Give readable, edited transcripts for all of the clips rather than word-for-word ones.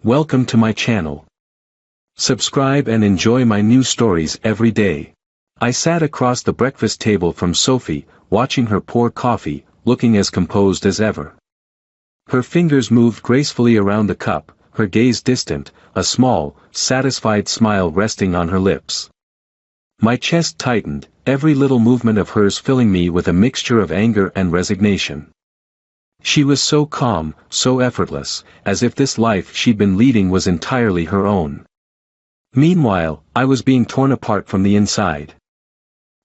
Welcome to my channel. Subscribe and enjoy my new stories every day. I sat across the breakfast table from Sophie, watching her pour coffee, looking as composed as ever. Her fingers moved gracefully around the cup, her gaze distant, a small, satisfied smile resting on her lips. My chest tightened, every little movement of hers filling me with a mixture of anger and resignation. She was so calm, so effortless, as if this life she'd been leading was entirely her own. Meanwhile, I was being torn apart from the inside.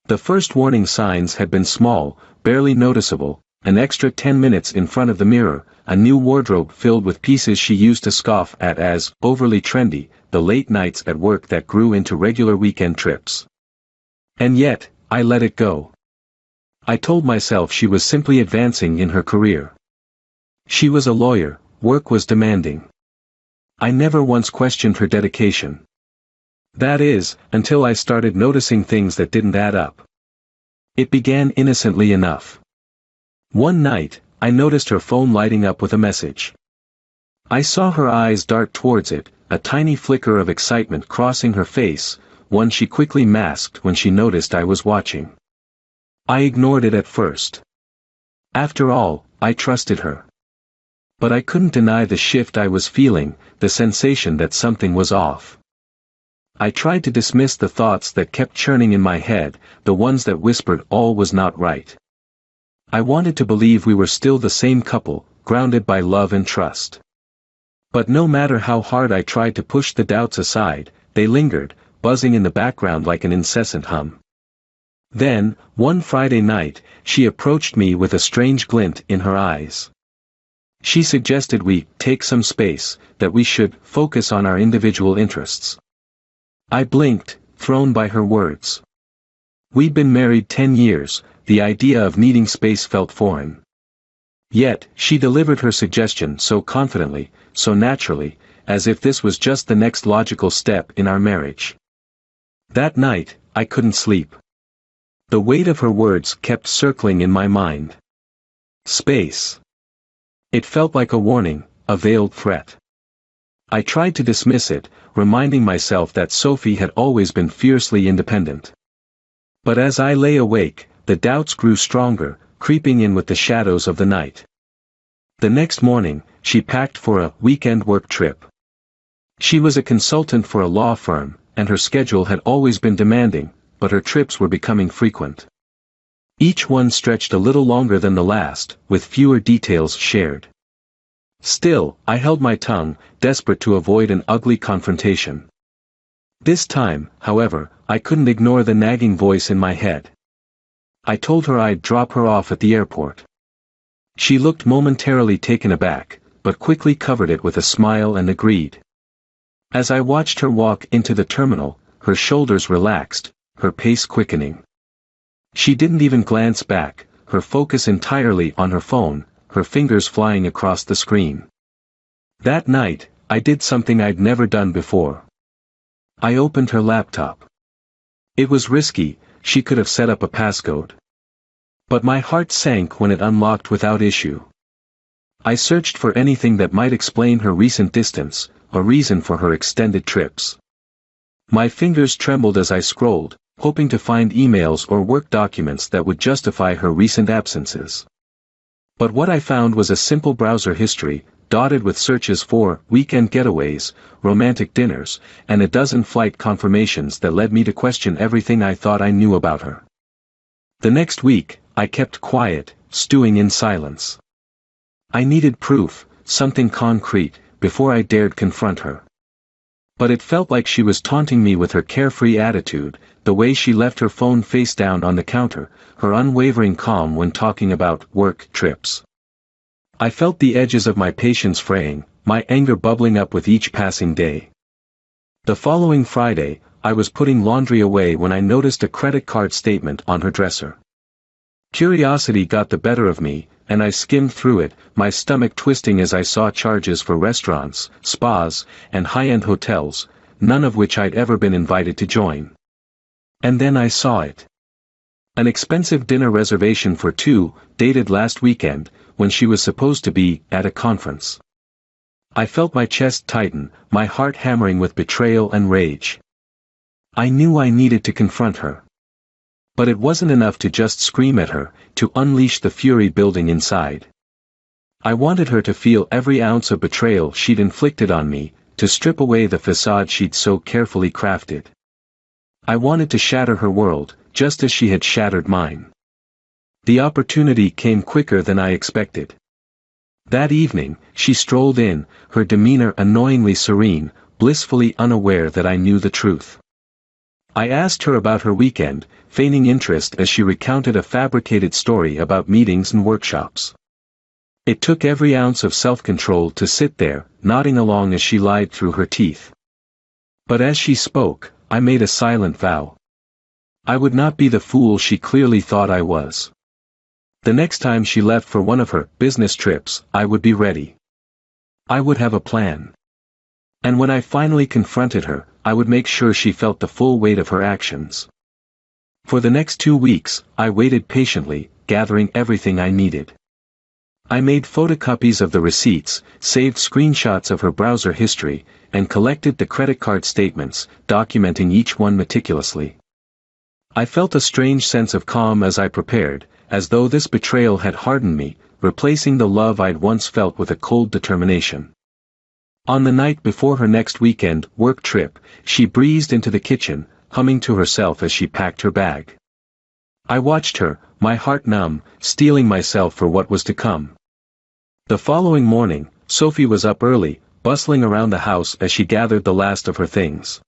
The first warning signs had been small, barely noticeable: an extra 10 minutes in front of the mirror, a new wardrobe filled with pieces she used to scoff at as overly trendy, the late nights at work that grew into regular weekend trips. And yet, I let it go. I told myself she was simply advancing in her career. She was a lawyer, work was demanding. I never once questioned her dedication. That is, until I started noticing things that didn't add up. It began innocently enough. One night, I noticed her phone lighting up with a message. I saw her eyes dart towards it, a tiny flicker of excitement crossing her face, one she quickly masked when she noticed I was watching. I ignored it at first. After all, I trusted her. But I couldn't deny the shift I was feeling, the sensation that something was off. I tried to dismiss the thoughts that kept churning in my head, the ones that whispered all was not right. I wanted to believe we were still the same couple, grounded by love and trust. But no matter how hard I tried to push the doubts aside, they lingered, buzzing in the background like an incessant hum. Then, one Friday night, she approached me with a strange glint in her eyes. She suggested we take some space, that we should focus on our individual interests. I blinked, thrown by her words. We'd been married 10 years, the idea of needing space felt foreign. Yet, she delivered her suggestion so confidently, so naturally, as if this was just the next logical step in our marriage. That night, I couldn't sleep. The weight of her words kept circling in my mind. Space. It felt like a warning, a veiled threat. I tried to dismiss it, reminding myself that Sophie had always been fiercely independent. But as I lay awake, the doubts grew stronger, creeping in with the shadows of the night. The next morning, she packed for a weekend work trip. She was a consultant for a law firm, and her schedule had always been demanding, but her trips were becoming frequent. Each one stretched a little longer than the last, with fewer details shared. Still, I held my tongue, desperate to avoid an ugly confrontation. This time, however, I couldn't ignore the nagging voice in my head. I told her I'd drop her off at the airport. She looked momentarily taken aback, but quickly covered it with a smile and agreed. As I watched her walk into the terminal, her shoulders relaxed, her pace quickening. She didn't even glance back, her focus entirely on her phone, her fingers flying across the screen. That night, I did something I'd never done before. I opened her laptop. It was risky, she could have set up a passcode. But my heart sank when it unlocked without issue. I searched for anything that might explain her recent distance, a reason for her extended trips. My fingers trembled as I scrolled, hoping to find emails or work documents that would justify her recent absences. But what I found was a simple browser history, dotted with searches for weekend getaways, romantic dinners, and a dozen flight confirmations that led me to question everything I thought I knew about her. The next week, I kept quiet, stewing in silence. I needed proof, something concrete, before I dared confront her. But it felt like she was taunting me with her carefree attitude, the way she left her phone face down on the counter, her unwavering calm when talking about work trips. I felt the edges of my patience fraying, my anger bubbling up with each passing day. The following Friday, I was putting laundry away when I noticed a credit card statement on her dresser. Curiosity got the better of me, and I skimmed through it, my stomach twisting as I saw charges for restaurants, spas, and high-end hotels, none of which I'd ever been invited to join. And then I saw it. An expensive dinner reservation for two, dated last weekend, when she was supposed to be at a conference. I felt my chest tighten, my heart hammering with betrayal and rage. I knew I needed to confront her. But it wasn't enough to just scream at her, to unleash the fury building inside. I wanted her to feel every ounce of betrayal she'd inflicted on me, to strip away the facade she'd so carefully crafted. I wanted to shatter her world, just as she had shattered mine. The opportunity came quicker than I expected. That evening, she strolled in, her demeanor annoyingly serene, blissfully unaware that I knew the truth. I asked her about her weekend, feigning interest as she recounted a fabricated story about meetings and workshops. It took every ounce of self-control to sit there, nodding along as she lied through her teeth. But as she spoke, I made a silent vow. I would not be the fool she clearly thought I was. The next time she left for one of her business trips, I would be ready. I would have a plan. And when I finally confronted her, I would make sure she felt the full weight of her actions. For the next 2 weeks, I waited patiently, gathering everything I needed. I made photocopies of the receipts, saved screenshots of her browser history, and collected the credit card statements, documenting each one meticulously. I felt a strange sense of calm as I prepared, as though this betrayal had hardened me, replacing the love I'd once felt with a cold determination. On the night before her next weekend work trip, she breezed into the kitchen, humming to herself as she packed her bag. I watched her, my heart numb, steeling myself for what was to come. The following morning, Sophie was up early, bustling around the house as she gathered the last of her things.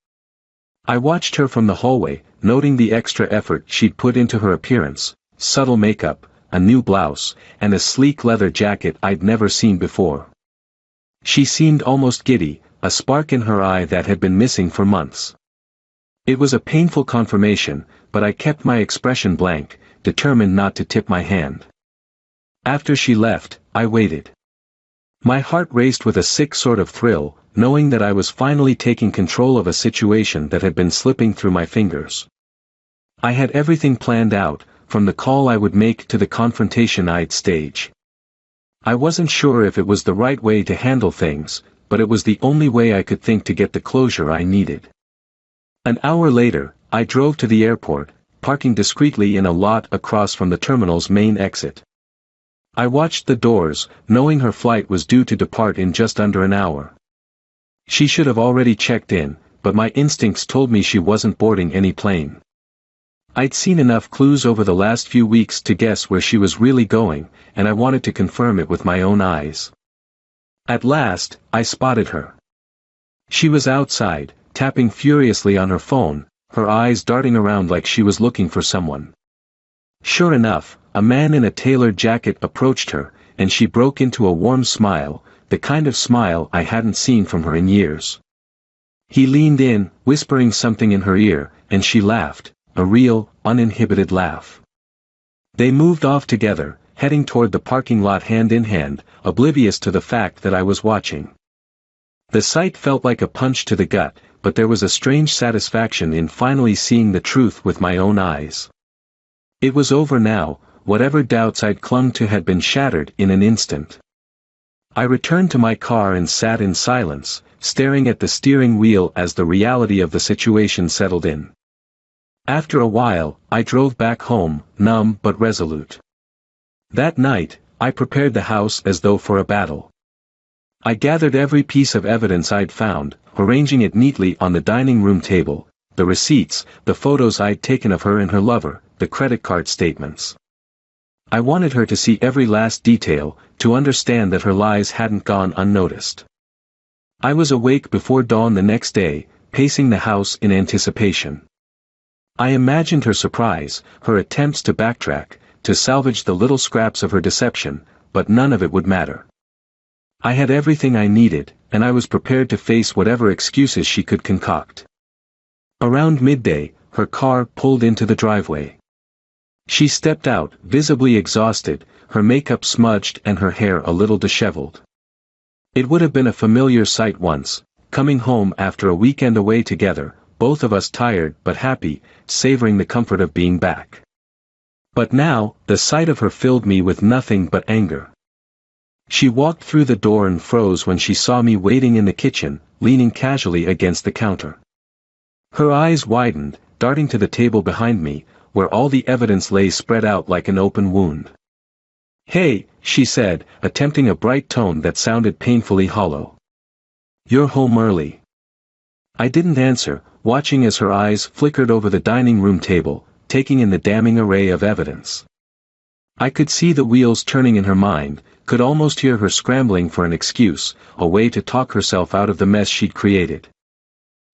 I watched her from the hallway, noting the extra effort she'd put into her appearance, subtle makeup, a new blouse, and a sleek leather jacket I'd never seen before. She seemed almost giddy, a spark in her eye that had been missing for months. It was a painful confirmation, but I kept my expression blank, determined not to tip my hand. After she left, I waited. My heart raced with a sick sort of thrill, knowing that I was finally taking control of a situation that had been slipping through my fingers. I had everything planned out, from the call I would make to the confrontation I'd stage. I wasn't sure if it was the right way to handle things, but it was the only way I could think to get the closure I needed. An hour later, I drove to the airport, parking discreetly in a lot across from the terminal's main exit. I watched the doors, knowing her flight was due to depart in just under an hour. She should have already checked in, but my instincts told me she wasn't boarding any plane. I'd seen enough clues over the last few weeks to guess where she was really going, and I wanted to confirm it with my own eyes. At last, I spotted her. She was outside, tapping furiously on her phone, her eyes darting around like she was looking for someone. Sure enough, a man in a tailored jacket approached her, and she broke into a warm smile, the kind of smile I hadn't seen from her in years. He leaned in, whispering something in her ear, and she laughed, a real, uninhibited laugh. They moved off together, heading toward the parking lot hand in hand, oblivious to the fact that I was watching. The sight felt like a punch to the gut, but there was a strange satisfaction in finally seeing the truth with my own eyes. It was over now, whatever doubts I'd clung to had been shattered in an instant. I returned to my car and sat in silence, staring at the steering wheel as the reality of the situation settled in. After a while, I drove back home, numb but resolute. That night, I prepared the house as though for a battle. I gathered every piece of evidence I'd found, arranging it neatly on the dining room table, the receipts, the photos I'd taken of her and her lover, the credit card statements. I wanted her to see every last detail, to understand that her lies hadn't gone unnoticed. I was awake before dawn the next day, pacing the house in anticipation. I imagined her surprise, her attempts to backtrack, to salvage the little scraps of her deception, but none of it would matter. I had everything I needed, and I was prepared to face whatever excuses she could concoct. Around midday, her car pulled into the driveway. She stepped out, visibly exhausted, her makeup smudged and her hair a little disheveled. It would have been a familiar sight once, coming home after a weekend away together, both of us tired but happy, savoring the comfort of being back. But now, the sight of her filled me with nothing but anger. She walked through the door and froze when she saw me waiting in the kitchen, leaning casually against the counter. Her eyes widened, darting to the table behind me, where all the evidence lay spread out like an open wound. "Hey," she said, attempting a bright tone that sounded painfully hollow. "You're home early." I didn't answer, watching as her eyes flickered over the dining room table, taking in the damning array of evidence. I could see the wheels turning in her mind, could almost hear her scrambling for an excuse, a way to talk herself out of the mess she'd created.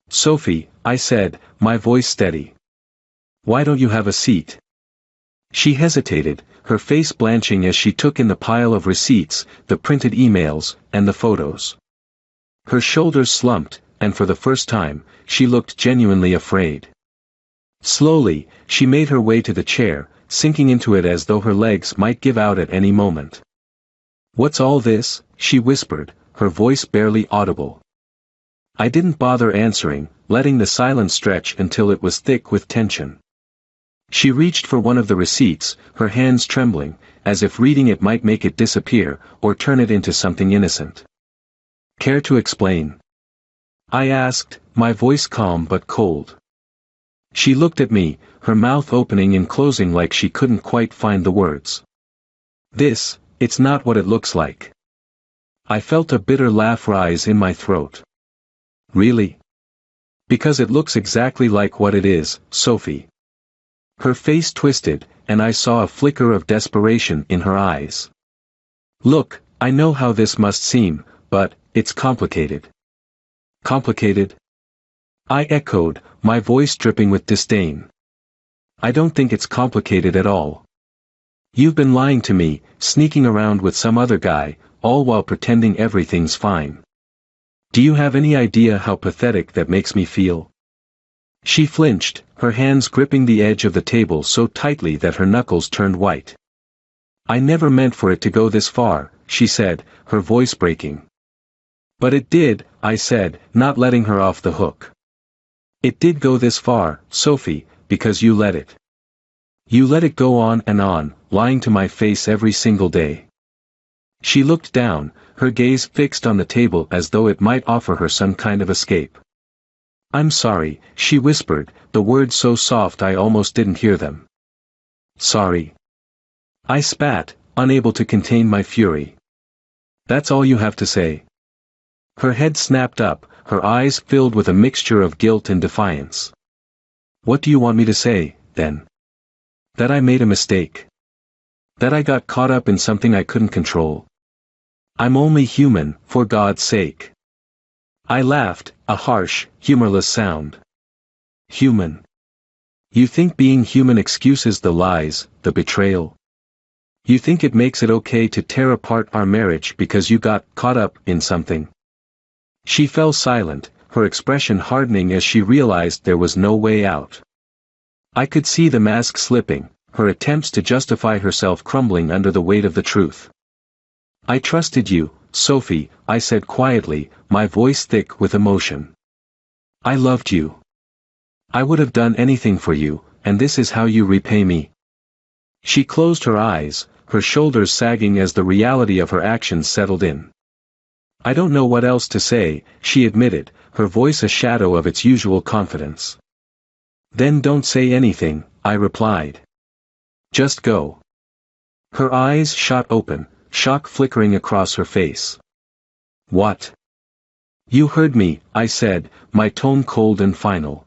"Sophie," I said, my voice steady. "Why don't you have a seat?" She hesitated, her face blanching as she took in the pile of receipts, the printed emails, and the photos. Her shoulders slumped, and for the first time, she looked genuinely afraid. Slowly, she made her way to the chair, sinking into it as though her legs might give out at any moment. "What's all this?" she whispered, her voice barely audible. I didn't bother answering, letting the silence stretch until it was thick with tension. She reached for one of the receipts, her hands trembling, as if reading it might make it disappear, or turn it into something innocent. "Care to explain?" I asked, my voice calm but cold. She looked at me, her mouth opening and closing like she couldn't quite find the words. It's not what it looks like." I felt a bitter laugh rise in my throat. "Really? Because it looks exactly like what it is, Sophie." Her face twisted, and I saw a flicker of desperation in her eyes. "Look, I know how this must seem, but it's complicated." "Complicated?" I echoed, my voice dripping with disdain. "I don't think it's complicated at all. You've been lying to me, sneaking around with some other guy, all while pretending everything's fine. Do you have any idea how pathetic that makes me feel?" She flinched, her hands gripping the edge of the table so tightly that her knuckles turned white. "I never meant for it to go this far," she said, her voice breaking. "But it did," I said, not letting her off the hook. "It did go this far, Sophie, because you let it. You let it go on, lying to my face every single day." She looked down, her gaze fixed on the table as though it might offer her some kind of escape. "I'm sorry," she whispered, the words so soft I almost didn't hear them. "Sorry?" I spat, unable to contain my fury. "That's all you have to say?" Her head snapped up, her eyes filled with a mixture of guilt and defiance. "What do you want me to say, then? That I made a mistake? That I got caught up in something I couldn't control? I'm only human, for God's sake." I laughed, a harsh, humorless sound. "Human? You think being human excuses the lies, the betrayal? You think it makes it okay to tear apart our marriage because you got caught up in something?" She fell silent, her expression hardening as she realized there was no way out. I could see the mask slipping, her attempts to justify herself crumbling under the weight of the truth. "I trusted you, Sophie," I said quietly, my voice thick with emotion. "I loved you. I would have done anything for you, and this is how you repay me." She closed her eyes, her shoulders sagging as the reality of her actions settled in. "I don't know what else to say," she admitted, her voice a shadow of its usual confidence. "Then don't say anything," I replied. "Just go." Her eyes shot open, shock flickering across her face. "What?" "You heard me," I said, my tone cold and final.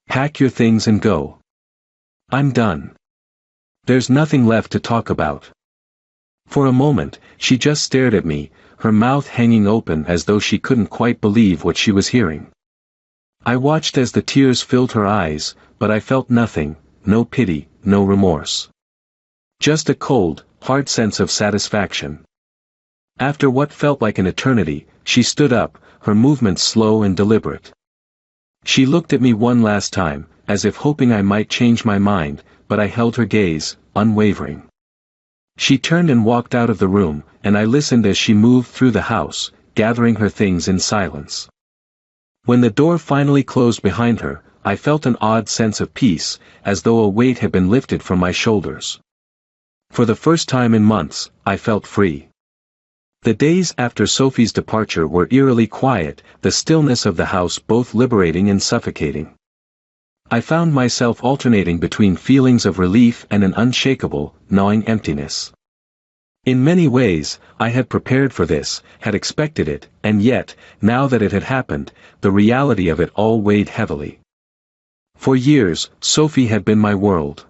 "Pack your things and go. I'm done. There's nothing left to talk about." For a moment, she just stared at me, her mouth hanging open as though she couldn't quite believe what she was hearing. I watched as the tears filled her eyes, but I felt nothing, no pity, no remorse. Just a cold, hard sense of satisfaction. After what felt like an eternity, she stood up, her movements slow and deliberate. She looked at me one last time, as if hoping I might change my mind, but I held her gaze, unwavering. She turned and walked out of the room, and I listened as she moved through the house, gathering her things in silence. When the door finally closed behind her, I felt an odd sense of peace, as though a weight had been lifted from my shoulders. For the first time in months, I felt free. The days after Sophie's departure were eerily quiet, the stillness of the house both liberating and suffocating. I found myself alternating between feelings of relief and an unshakable, gnawing emptiness. In many ways, I had prepared for this, had expected it, and yet, now that it had happened, the reality of it all weighed heavily. For years, Sophie had been my world.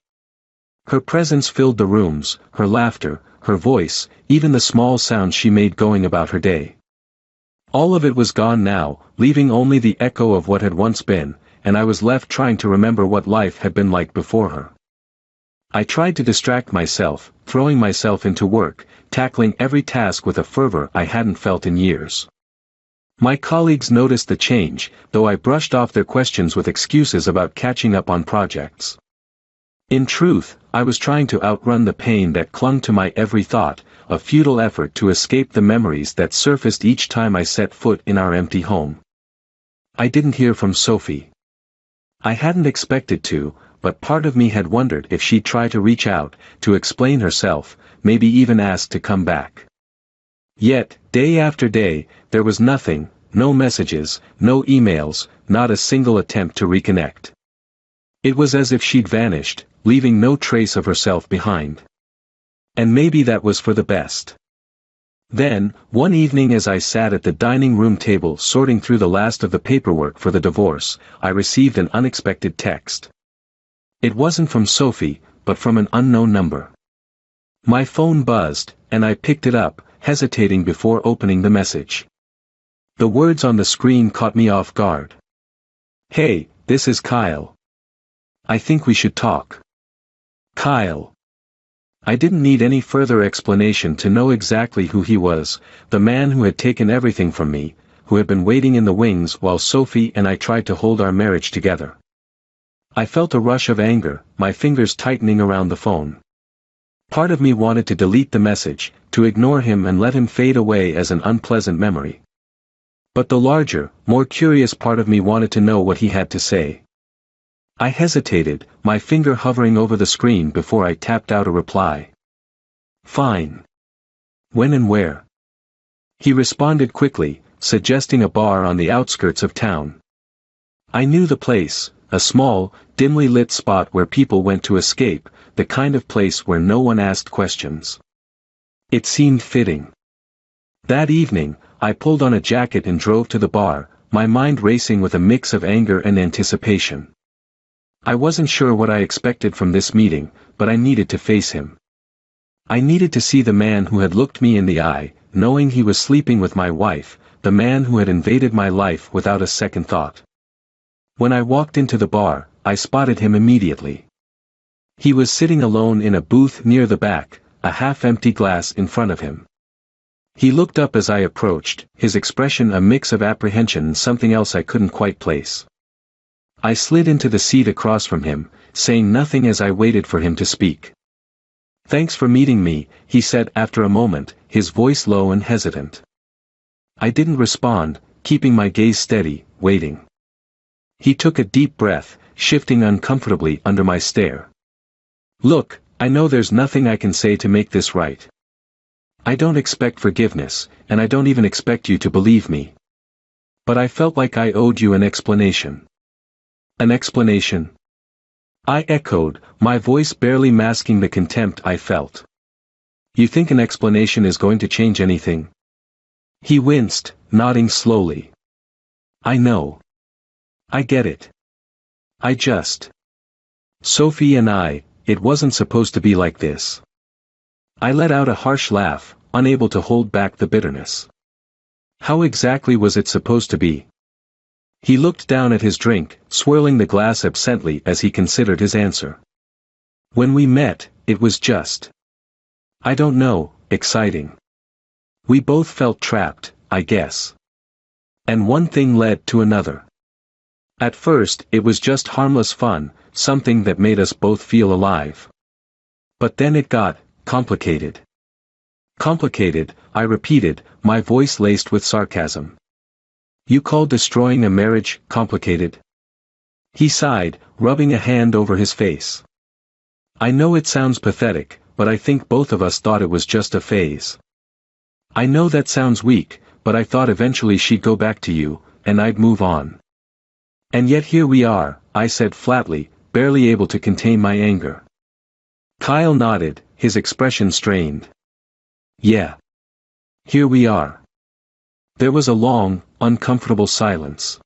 Her presence filled the rooms, her laughter, her voice, even the small sounds she made going about her day. All of it was gone now, leaving only the echo of what had once been, and I was left trying to remember what life had been like before her. I tried to distract myself, throwing myself into work, tackling every task with a fervor I hadn't felt in years. My colleagues noticed the change, though I brushed off their questions with excuses about catching up on projects. In truth, I was trying to outrun the pain that clung to my every thought, a futile effort to escape the memories that surfaced each time I set foot in our empty home. I didn't hear from Sophie. I hadn't expected to, but part of me had wondered if she'd try to reach out, to explain herself, maybe even ask to come back. Yet, day after day, there was nothing, no messages, no emails, not a single attempt to reconnect. It was as if she'd vanished, leaving no trace of herself behind. And maybe that was for the best. Then, one evening as I sat at the dining room table sorting through the last of the paperwork for the divorce, I received an unexpected text. It wasn't from Sophie, but from an unknown number. My phone buzzed, and I picked it up, hesitating before opening the message. The words on the screen caught me off guard. "Hey, this is Kyle. I think we should talk." Kyle. I didn't need any further explanation to know exactly who he was, the man who had taken everything from me, who had been waiting in the wings while Sophie and I tried to hold our marriage together. I felt a rush of anger, my fingers tightening around the phone. Part of me wanted to delete the message, to ignore him and let him fade away as an unpleasant memory. But the larger, more curious part of me wanted to know what he had to say. I hesitated, my finger hovering over the screen before I tapped out a reply. "Fine. When and where?" He responded quickly, suggesting a bar on the outskirts of town. I knew the place, a small, dimly lit spot where people went to escape, the kind of place where no one asked questions. It seemed fitting. That evening, I pulled on a jacket and drove to the bar, my mind racing with a mix of anger and anticipation. I wasn't sure what I expected from this meeting, but I needed to face him. I needed to see the man who had looked me in the eye, knowing he was sleeping with my wife, the man who had invaded my life without a second thought. When I walked into the bar, I spotted him immediately. He was sitting alone in a booth near the back, a half-empty glass in front of him. He looked up as I approached, his expression a mix of apprehension and something else I couldn't quite place. I slid into the seat across from him, saying nothing as I waited for him to speak. "Thanks for meeting me," he said after a moment, his voice low and hesitant. I didn't respond, keeping my gaze steady, waiting. He took a deep breath, shifting uncomfortably under my stare. "Look, I know there's nothing I can say to make this right. I don't expect forgiveness, and I don't even expect you to believe me. But I felt like I owed you an explanation." "An explanation?" I echoed, my voice barely masking the contempt I felt. "You think an explanation is going to change anything?" He winced, nodding slowly. "I know. I get it. I just... Sophie and it wasn't supposed to be like this." I let out a harsh laugh, unable to hold back the bitterness. "How exactly was it supposed to be?" He looked down at his drink, swirling the glass absently as he considered his answer. "When we met, it was just... I don't know, exciting. We both felt trapped, I guess. And one thing led to another. At first, it was just harmless fun, something that made us both feel alive. But then it got complicated." "Complicated," I repeated, my voice laced with sarcasm. "You call destroying a marriage complicated?" He sighed, rubbing a hand over his face. "I know it sounds pathetic, but I think both of us thought it was just a phase. I know that sounds weak, but I thought eventually she'd go back to you, and I'd move on. And yet here we are, I said flatly, barely able to contain my anger. Kyle nodded, his expression strained. Yeah. Here we are. There was a long, uncomfortable silence.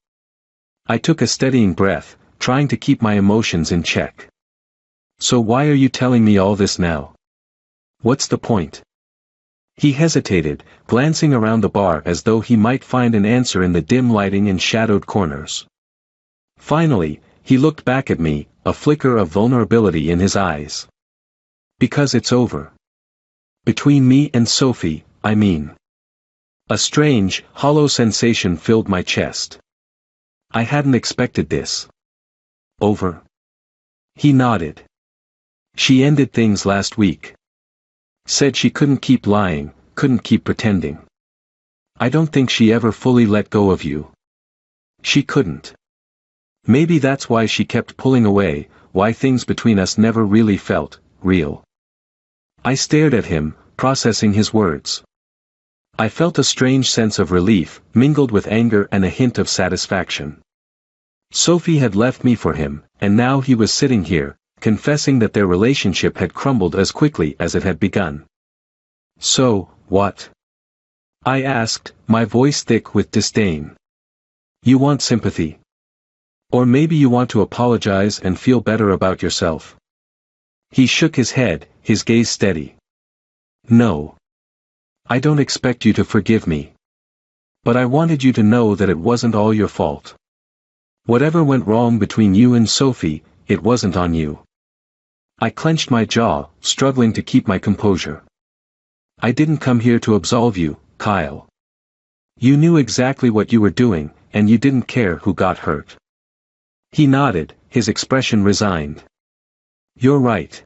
I took a steadying breath, trying to keep my emotions in check. So why are you telling me all this now? What's the point? He hesitated, glancing around the bar as though he might find an answer in the dim lighting and shadowed corners. Finally, he looked back at me, a flicker of vulnerability in his eyes. Because it's over. Between me and Sophie, I mean. A strange, hollow sensation filled my chest. I hadn't expected this. Over? He nodded. She ended things last week. Said she couldn't keep lying, couldn't keep pretending. I don't think she ever fully let go of you. She couldn't. Maybe that's why she kept pulling away, why things between us never really felt real. I stared at him, processing his words. I felt a strange sense of relief, mingled with anger and a hint of satisfaction. Sophie had left me for him, and now he was sitting here, confessing that their relationship had crumbled as quickly as it had begun. So, what? I asked, my voice thick with disdain. You want sympathy? Or maybe you want to apologize and feel better about yourself? He shook his head, his gaze steady. No. I don't expect you to forgive me. But I wanted you to know that it wasn't all your fault. Whatever went wrong between you and Sophie, it wasn't on you. I clenched my jaw, struggling to keep my composure. I didn't come here to absolve you, Kyle. You knew exactly what you were doing, and you didn't care who got hurt. He nodded, his expression resigned. You're right.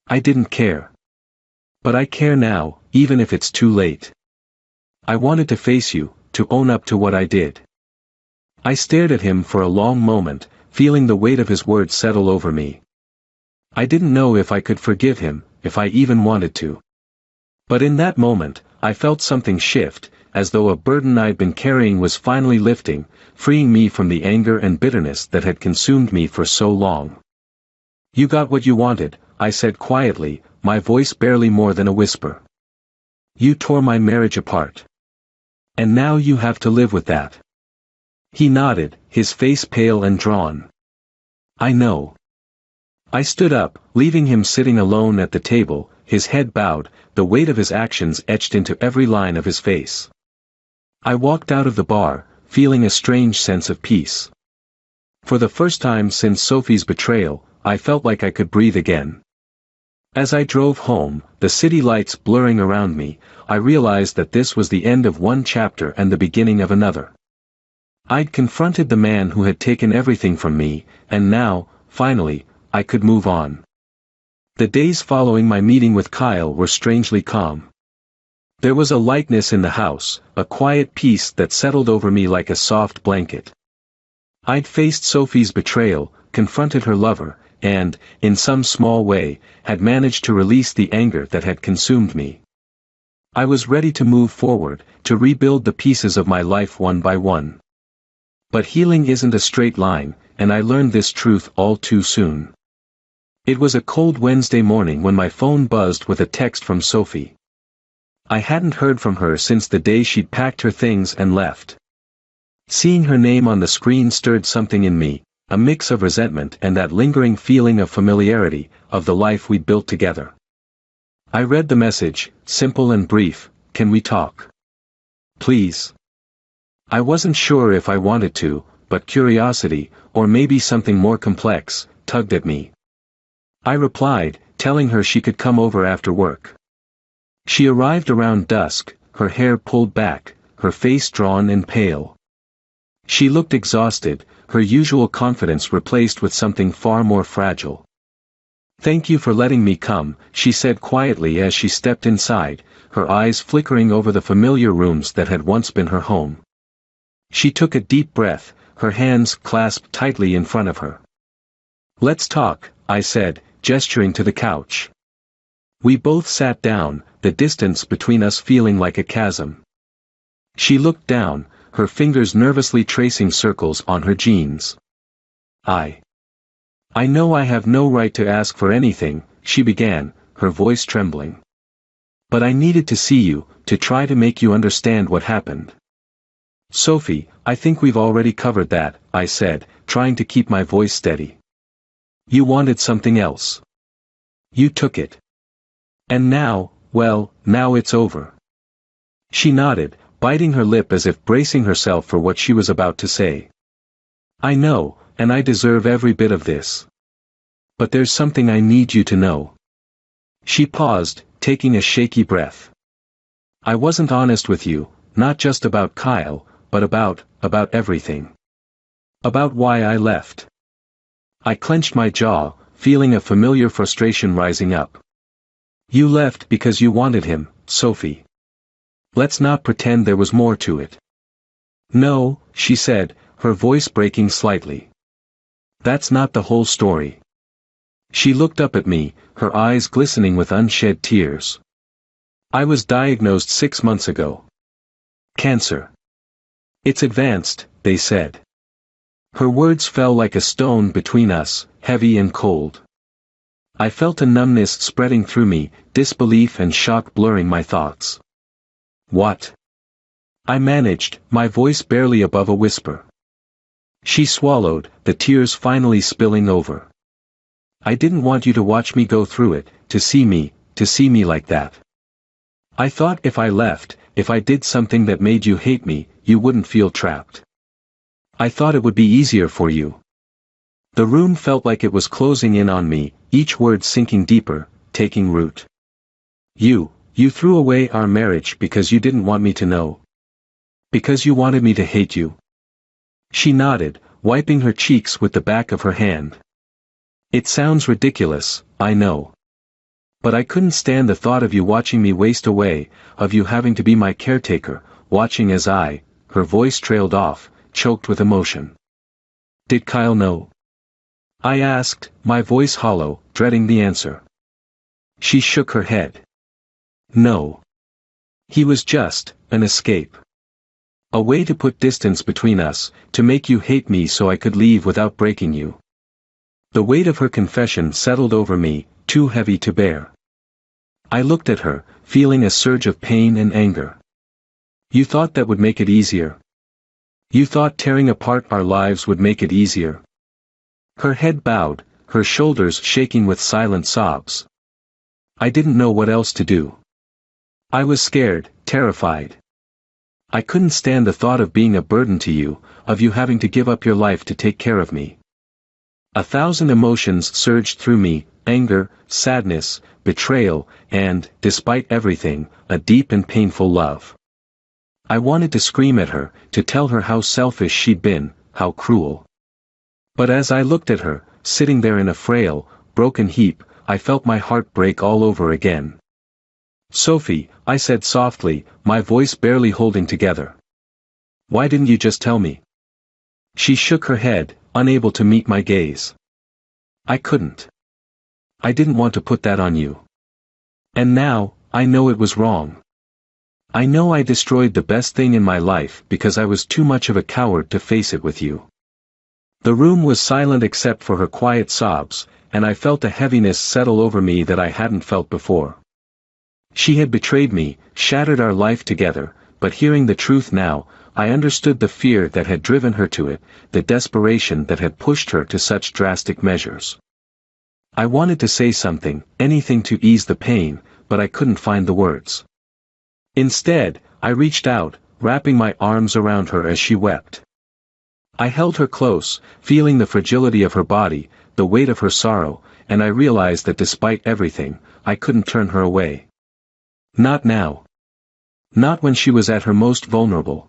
I didn't care. But I care now, even if it's too late. I wanted to face you, to own up to what I did. I stared at him for a long moment, feeling the weight of his words settle over me. I didn't know if I could forgive him, if I even wanted to. But in that moment, I felt something shift, as though a burden I'd been carrying was finally lifting, freeing me from the anger and bitterness that had consumed me for so long. You got what you wanted, I said quietly, my voice barely more than a whisper. You tore my marriage apart. And now you have to live with that. He nodded, his face pale and drawn. I know. I stood up, leaving him sitting alone at the table, his head bowed, the weight of his actions etched into every line of his face. I walked out of the bar, feeling a strange sense of peace. For the first time since Sophie's betrayal, I felt like I could breathe again. As I drove home, the city lights blurring around me, I realized that this was the end of one chapter and the beginning of another. I'd confronted the man who had taken everything from me, and now, finally, I could move on. The days following my meeting with Kyle were strangely calm. There was a lightness in the house, a quiet peace that settled over me like a soft blanket. I'd faced Sophie's betrayal, confronted her lover, and, in some small way, had managed to release the anger that had consumed me. I was ready to move forward, to rebuild the pieces of my life one by one. But healing isn't a straight line, and I learned this truth all too soon. It was a cold Wednesday morning when my phone buzzed with a text from Sophie. I hadn't heard from her since the day she'd packed her things and left. Seeing her name on the screen stirred something in me, a mix of resentment and that lingering feeling of familiarity, of the life we'd built together. I read the message, simple and brief, "Can we talk? Please." I wasn't sure if I wanted to, but curiosity, or maybe something more complex, tugged at me. I replied, telling her she could come over after work. She arrived around dusk, her hair pulled back, her face drawn and pale. She looked exhausted, her usual confidence replaced with something far more fragile. "Thank you for letting me come," she said quietly as she stepped inside, her eyes flickering over the familiar rooms that had once been her home. She took a deep breath, her hands clasped tightly in front of her. "Let's talk," I said, gesturing to the couch. We both sat down, the distance between us feeling like a chasm. She looked down, her fingers nervously tracing circles on her jeans. I know I have no right to ask for anything, she began, her voice trembling. But I needed to see you, to try to make you understand what happened. Sophie, I think we've already covered that, I said, trying to keep my voice steady. You wanted something else. You took it. And now, well, now it's over. She nodded, biting her lip as if bracing herself for what she was about to say. I know, and I deserve every bit of this. But there's something I need you to know. She paused, taking a shaky breath. I wasn't honest with you, not just about Kyle, but about everything. About why I left. I clenched my jaw, feeling a familiar frustration rising up. You left because you wanted him, Sophie. Let's not pretend there was more to it. No, she said, her voice breaking slightly. That's not the whole story. She looked up at me, her eyes glistening with unshed tears. I was diagnosed 6 months ago. Cancer. It's advanced, they said. Her words fell like a stone between us, heavy and cold. I felt a numbness spreading through me, disbelief and shock blurring my thoughts. What? I managed, my voice barely above a whisper. She swallowed, the tears finally spilling over. I didn't want you to watch me go through it, to see me like that. I thought if I left, if I did something that made you hate me, you wouldn't feel trapped. I thought it would be easier for you. The room felt like it was closing in on me, each word sinking deeper, taking root. You threw away our marriage because you didn't want me to know. Because you wanted me to hate you. She nodded, wiping her cheeks with the back of her hand. It sounds ridiculous, I know. But I couldn't stand the thought of you watching me waste away, of you having to be my caretaker, watching as her voice trailed off, choked with emotion. Did Kyle know? I asked, my voice hollow, dreading the answer. She shook her head. No. He was just an escape. A way to put distance between us, to make you hate me so I could leave without breaking you. The weight of her confession settled over me, too heavy to bear. I looked at her, feeling a surge of pain and anger. You thought that would make it easier? You thought tearing apart our lives would make it easier? Her head bowed, her shoulders shaking with silent sobs. I didn't know what else to do. I was scared, terrified. I couldn't stand the thought of being a burden to you, of you having to give up your life to take care of me. 1,000 emotions surged through me, anger, sadness, betrayal, and, despite everything, a deep and painful love. I wanted to scream at her, to tell her how selfish she'd been, how cruel. But as I looked at her, sitting there in a frail, broken heap, I felt my heart break all over again. Sophie, I said softly, my voice barely holding together. Why didn't you just tell me? She shook her head, unable to meet my gaze. I couldn't. I didn't want to put that on you. And now, I know it was wrong. I know I destroyed the best thing in my life because I was too much of a coward to face it with you. The room was silent except for her quiet sobs, and I felt a heaviness settle over me that I hadn't felt before. She had betrayed me, shattered our life together, but hearing the truth now, I understood the fear that had driven her to it, the desperation that had pushed her to such drastic measures. I wanted to say something, anything to ease the pain, but I couldn't find the words. Instead, I reached out, wrapping my arms around her as she wept. I held her close, feeling the fragility of her body, the weight of her sorrow, and I realized that despite everything, I couldn't turn her away. Not now. Not when she was at her most vulnerable.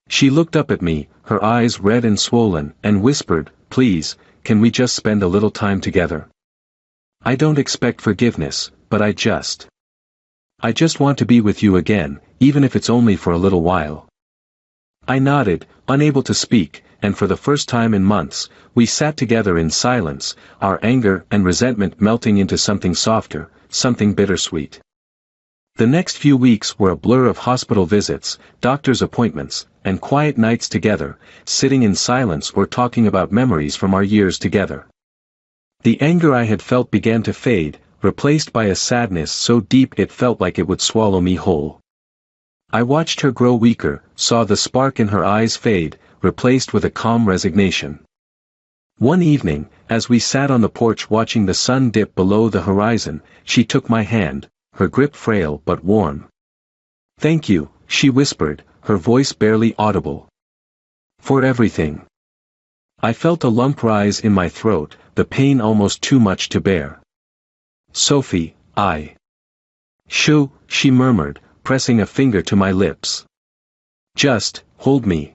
She looked up at me, her eyes red and swollen, and whispered, "Please, can we just spend a little time together? I don't expect forgiveness, but I just want to be with you again, even if it's only for a little while." I nodded, unable to speak, and for the first time in months, we sat together in silence, our anger and resentment melting into something softer, something bittersweet. The next few weeks were a blur of hospital visits, doctor's appointments, and quiet nights together, sitting in silence or talking about memories from our years together. The anger I had felt began to fade, replaced by a sadness so deep it felt like it would swallow me whole. I watched her grow weaker, saw the spark in her eyes fade, replaced with a calm resignation. One evening, as we sat on the porch watching the sun dip below the horizon, she took my hand, her grip frail but warm. "Thank you," she whispered, her voice barely audible. "For everything." I felt a lump rise in my throat, the pain almost too much to bear. "Sophie, Shoo," she murmured, pressing a finger to my lips. "Just, hold me."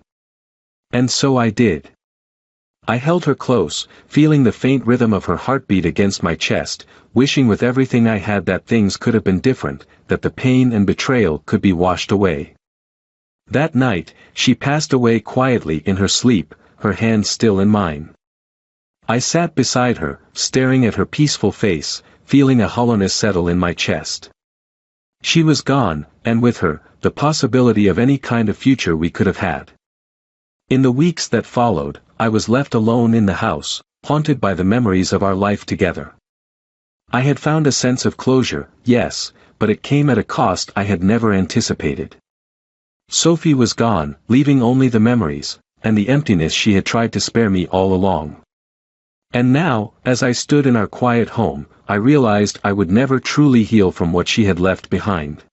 And so I did. I held her close, feeling the faint rhythm of her heartbeat against my chest, wishing with everything I had that things could have been different, that the pain and betrayal could be washed away. That night, she passed away quietly in her sleep, her hand still in mine. I sat beside her, staring at her peaceful face, feeling a hollowness settle in my chest. She was gone, and with her, the possibility of any kind of future we could have had. In the weeks that followed, I was left alone in the house, haunted by the memories of our life together. I had found a sense of closure, yes, but it came at a cost I had never anticipated. Sophie was gone, leaving only the memories, and the emptiness she had tried to spare me all along. And now, as I stood in our quiet home, I realized I would never truly heal from what she had left behind.